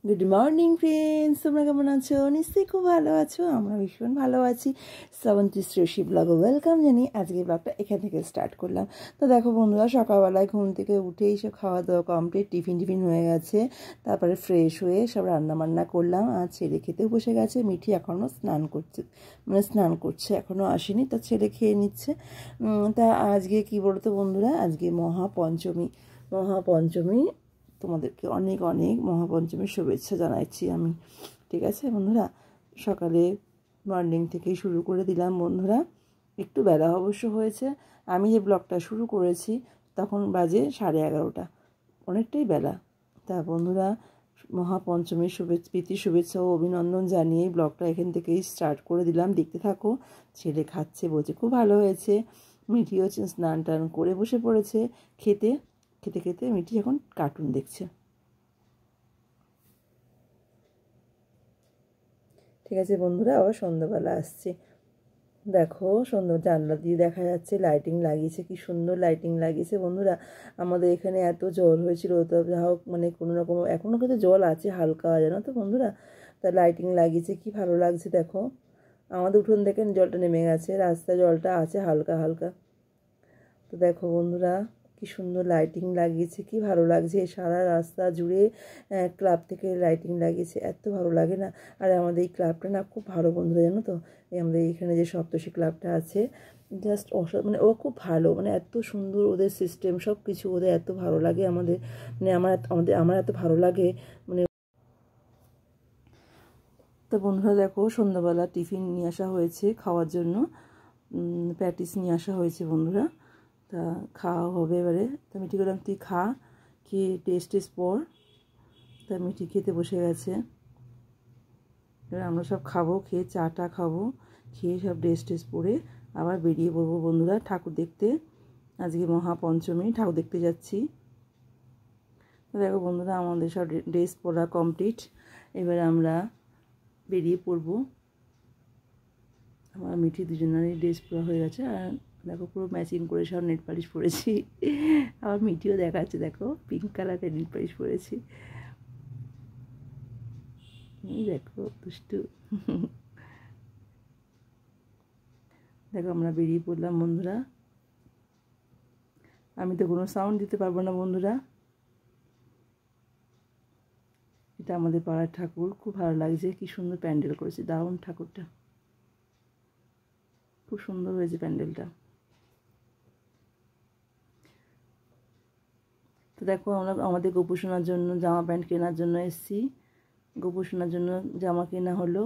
Good morning friends, তোমরা কেমন আছো? নিশ্চয়ই খুব ভালো আছো। আমরা ভীষণ ভালো আছি। শ্রাবন্তী শ্রেষী ব্লগে ওয়েলকাম জানি। আজকে ব্লগটা এখান থেকে স্টার্ট করলাম। তো দেখো বন্ধুরা, সকালবেলায় ঘুম থেকে উঠেই সব খাওয়া দাওয়া কমপ্লিট, টিফিন হয়ে গেছে। তারপরে ফ্রেশ হয়ে সব রান্নাবান্না করলাম। আর ছেলে খেতেও বসে গেছে। মিঠি এখনও স্নান করছে, এখনও আসেনি। তো ছেলে খেয়ে নিচ্ছে। তা আজকে কি বলতো বন্ধুরা, আজকে মহাপঞ্চমী। তোমাদেরকে অনেক অনেক মহাপঞ্চমীর শুভেচ্ছা জানাচ্ছি আমি। ঠিক আছে বন্ধুরা, সকালে মর্নিং থেকেই শুরু করে দিলাম বন্ধুরা। একটু বেলা অবশ্য হয়েছে। আমি যে ব্লগটা শুরু করেছি তখন বাজে 11:30, অনেকটাই বেলা। তা বন্ধুরা, মহাপঞ্চমীর প্রীতি শুভেচ্ছা ও অভিনন্দন জানিয়ে ব্লগটা এখান থেকেই স্টার্ট করে দিলাম। দেখতে থাকো। ছেলে খাচ্ছে, বলছে খুব ভালো হয়েছে। মিঠি হচ্ছে স্নান টান করে বসে পড়েছে খেতে খেতে মিঠি এখন কার্টুন দেখছে। ঠিক আছে বন্ধুরা, আবার সন্ধ্যাবেলা আসছে। দেখো, সুন্দর জানলা দিয়ে দেখা যাচ্ছে, লাইটিং লাগিয়েছে, কি সুন্দর লাইটিং লাগিয়েছে বন্ধুরা। আমাদের এখানে এত জল হয়েছিল, তো যা হোক মানে কোনো রকম এখনও কিন্তু জল আছে হালকা, জানো তো বন্ধুরা। তা লাইটিং লাগিয়েছে, কি ভালো লাগছে দেখো। আমাদের উঠোন থেকে জলটা নেমে গেছে, রাস্তায় জলটা আছে হালকা হালকা। তো দেখো বন্ধুরা, কি সুন্দর লাইটিং লাগিয়েছে, কি ভালো লাগছে। সারা রাস্তা জুড়ে ক্লাব থেকে লাইটিং লাগিয়েছে, এত ভালো লাগে না। আর আমাদের এই ক্লাবটা না খুব ভালো বন্ধুরা, জানো তো। আমাদের এইখানে যে সপ্তর্ষি ক্লাবটা আছে, জাস্ট মানে ও খুব ভালো, মানে এত সুন্দর ওদের সিস্টেম, সব কিছু ওদের এত ভালো লাগে আমাদের, মানে আমার এত ভালো লাগে মানে। তো বন্ধুরা দেখো, সন্ধ্যাবেলা টিফিন নিয়ে আসা হয়েছে খাওয়ার জন্য। প্যাটিস নিয়ে আসা হয়েছে বন্ধুরা। তা খাওয়া হবে এবারে। তা মিঠি বললাম তুই খা, খেয়ে টেস্ট পর। তা মিঠি খেতে বসে গেছে। এবার আমরা সব খাবো, খেয়ে চাটা খাবো, খেয়ে সব ড্রেস পরে আবার বেরিয়ে পড়বো বন্ধুরা ঠাকুর দেখতে। আজকে মহাপঞ্চমী, ঠাকুর দেখতে যাচ্ছি। দেখো বন্ধুরা, আমাদের সব ড্রেস পরা কমপ্লিট। এবার আমরা বেরিয়ে পড়বো। আমার মিঠি দুজনেরই ড্রেস পরা হয়ে গেছে। আর দেখো, পুরো ম্যাচিং করে সব নেট পালিশ পরেছি। আমার মিঠিও দেখাচ্ছে, দেখো পিঙ্ক কালারের নেট পালিশ পরেছি। দেখো দুষ্টু। দেখো আমরা বেরিয়ে পড়লাম বন্ধুরা। আমি তো কোনো সাউন্ড দিতে পারবো না বন্ধুরা। এটা আমাদের পাড়ার ঠাকুর, খুব ভালো লাগছে। কি সুন্দর প্যান্ডেল করেছে, দারুণ ঠাকুরটা, খুব সুন্দর হয়েছে প্যান্ডেলটা। তো দেখো, আমরা আমাদের গোপুসোনার জন্য জামা প্যান্ট কেনার জন্য এসেছি। গোপুসোনার জন্য জামা কেনা হলো।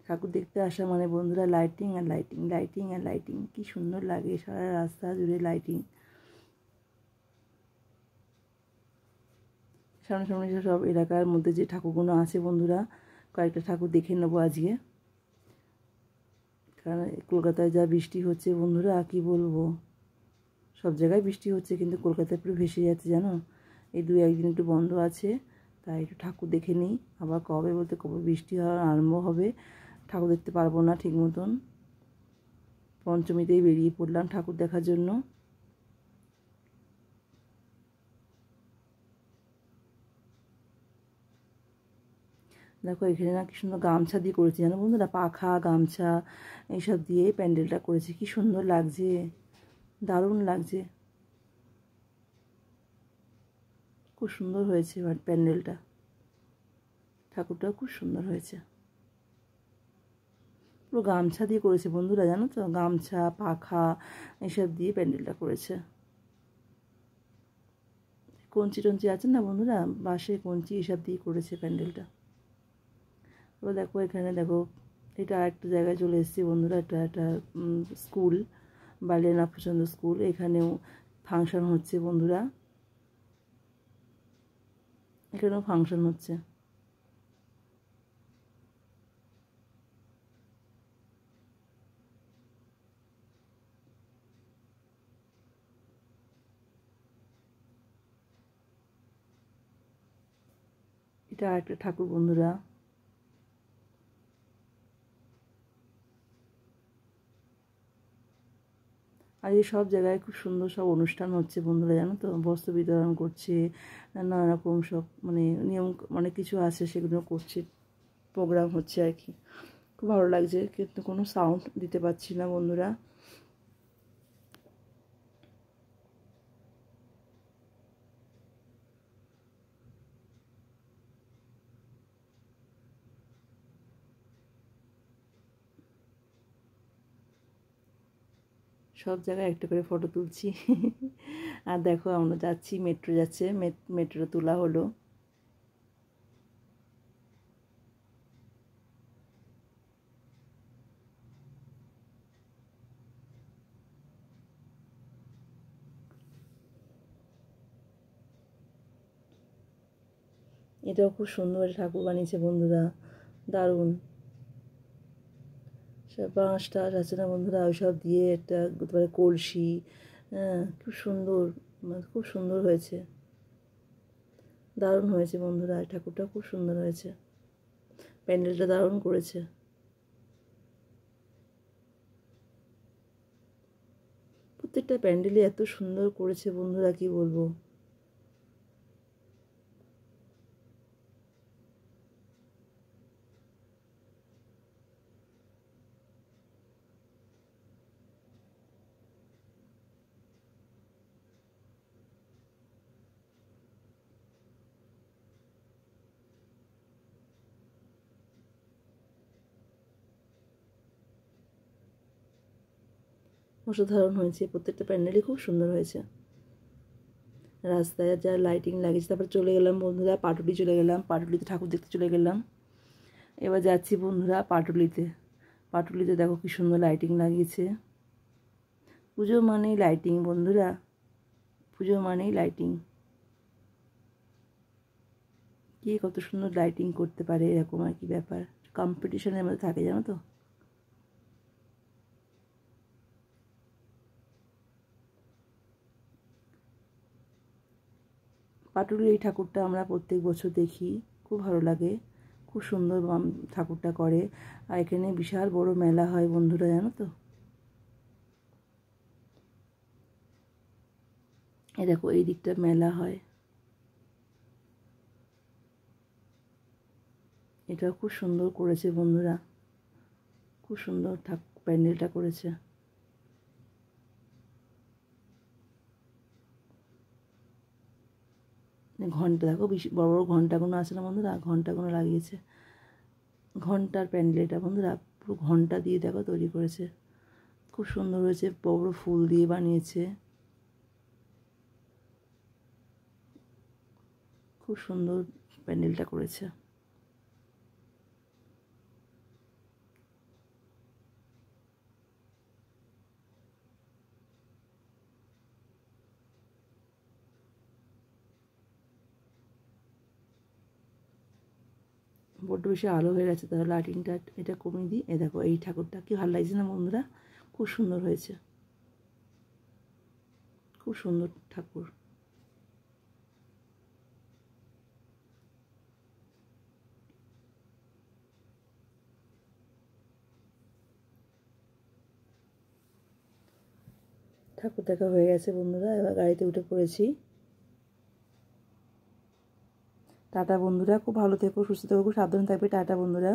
ঠাকুর দেখতে আসা মানে বন্ধুরা লাইটিং আর লাইটিং, লাইটিং আর লাইটিং, কি সুন্দর লাগে সারা রাস্তা জুড়ে লাইটিং। সামনে সব এলাকার মধ্যে যে ঠাকুরগুলো আছে বন্ধুরা, কয়েকটা ঠাকুর দেখে নেবো আজকে। কারণ কলকাতায় যা বৃষ্টি হচ্ছে বন্ধুরা, কি বলবো। সব জায়গায় বৃষ্টি হচ্ছে, কিন্তু কলকাতায় পুরো ভেসে যাচ্ছে জানো। এই 2-1 দিন একটু বন্ধ আছে, তাই একটু ঠাকুর দেখে নিই। আবার কবে বৃষ্টি হওয়ার আরম্ভ হবে, ঠাকুর দেখতে পারবো না ঠিক মতন। পঞ্চমীতেই বেরিয়ে পড়লাম ঠাকুর দেখার জন্য। দেখো এখানে না কি সুন্দর গামছা দিয়ে করেছে জানো বন্ধুরা, পাখা গামছা এইসব দিয়ে প্যান্ডেলটা করেছে, কি সুন্দর লাগছে, দারুণ লাগছে। খুব সুন্দর হয়েছে প্যান্ডেলটা, ঠাকুরটাও খুব সুন্দর হয়েছে। পুরো গামছা দিয়ে করেছে বন্ধুরা, জানো তো, গামছা পাখা এসব দিয়ে প্যান্ডেলটা করেছে। কঞ্চি টঞ্চি আছে না বন্ধুরা, বাঁশে কঞ্চি এসব দিয়ে করেছে প্যান্ডেলটা। এবার দেখো এখানে দেখো, এটা আরেকটা জায়গায় চলে এসেছি বন্ধুরা। এটা একটা স্কুল, বালিয়ানা প্রচন্ড স্কুল। এখানেও ফাংশন হচ্ছে বন্ধুরা, এখানেও ফাংশন হচ্ছে। এটা আরেকটা ঠাকুর বন্ধুরা। আর এই সব জায়গায় খুব সুন্দর সব অনুষ্ঠান হচ্ছে বন্ধুরা, জানো তো, বস্ত্র বিতরণ করছে, নানা রকম সব মানে নিয়ম অনেক কিছু আছে, সেগুলো করছে, প্রোগ্রাম হচ্ছে আর কি। খুব ভালো লাগছে, কিন্তু কোনো সাউন্ড দিতে পারছি না বন্ধুরা। সব জায়গায় একটা করে ফটো তুলছি। আর দেখো আমরা যাচ্ছি, মেট্রো যাচ্ছে, মেট্রো তোলা হলো। এটাও খুব সুন্দর ঠাকুর বানিয়েছে বন্ধুরা, দারুণ। সব বাঁশ টাশ আছে না বন্ধুরা, ওইসব দিয়ে একটা তারপরে কলসি, হ্যাঁ খুব সুন্দর, মানে খুব সুন্দর হয়েছে, দারুণ হয়েছে বন্ধুরা। ঠাকুরটা খুব সুন্দর হয়েছে, প্যান্ডেলটা দারুণ করেছে। প্রত্যেকটা প্যান্ডেলই এত সুন্দর করেছে বন্ধুরা, কি বলবো। অসাধারণ হয়েছে, প্রত্যেকটা প্যান্ডেলই খুব সুন্দর হয়েছে। রাস্তায় যা লাইটিং লাগিয়েছে। তারপর চলে গেলাম বন্ধুরা পাটুলি, চলে গেলাম পাটুলিতে, ঠাকুর দেখতে চলে গেলাম। এবার যাচ্ছি বন্ধুরা পাটুলিতে। পাটুলিতে দেখো কি সুন্দর লাইটিং লাগিয়েছে। পুজো মানেই লাইটিং বন্ধুরা, পুজো মানেই লাইটিং। কে কত সুন্দর লাইটিং করতে পারে, এরকম আর কি ব্যাপার, কম্পিটিশনের মধ্যে থাকে, জানো তো। পাটুলির এই ঠাকুরটা আমরা প্রত্যেক বছর দেখি, খুব ভালো লাগে, খুব সুন্দর ঠাকুরটা করে। আর এখানে বিশাল বড় মেলা হয় বন্ধুরা, জানো তো। এই দেখো এই দিকটা মেলা হয়, এটা খুব সুন্দর করেছে বন্ধুরা, খুব সুন্দর প্যান্ডেলটা করেছে। ঘন্টা দেখো, বেশি বড় বড় ঘন্টাগুলো আছে না বন্ধুরা, ঘন্টাগুলো লাগিয়েছে। ঘন্টার প্যান্ডেল এটা বন্ধুরা, পুরো ঘন্টা দিয়ে দেখো তৈরি করেছে, খুব সুন্দর হয়েছে, বড় বড় ফুল দিয়ে বানিয়েছে, খুব সুন্দর প্যান্ডেলটা করেছে। বড্ড বেশি আলো হয়ে গেছে, তাহলে লাইটিংটা এটা কমিয়ে দিই। এ দেখো এই ঠাকুরটা কি ভালো লাগছে না বন্ধুরা, খুব সুন্দর হয়েছে, খুব সুন্দর ঠাকুর। ঠাকুর দেখা হয়ে গেছে বন্ধুরা, এবার গাড়িতে উঠে পড়েছি। টাটা বন্ধুরা, খুব ভালো থেকো, সুস্থ থেকো, খুব সাবধানে থাকবে। টাটা বন্ধুরা।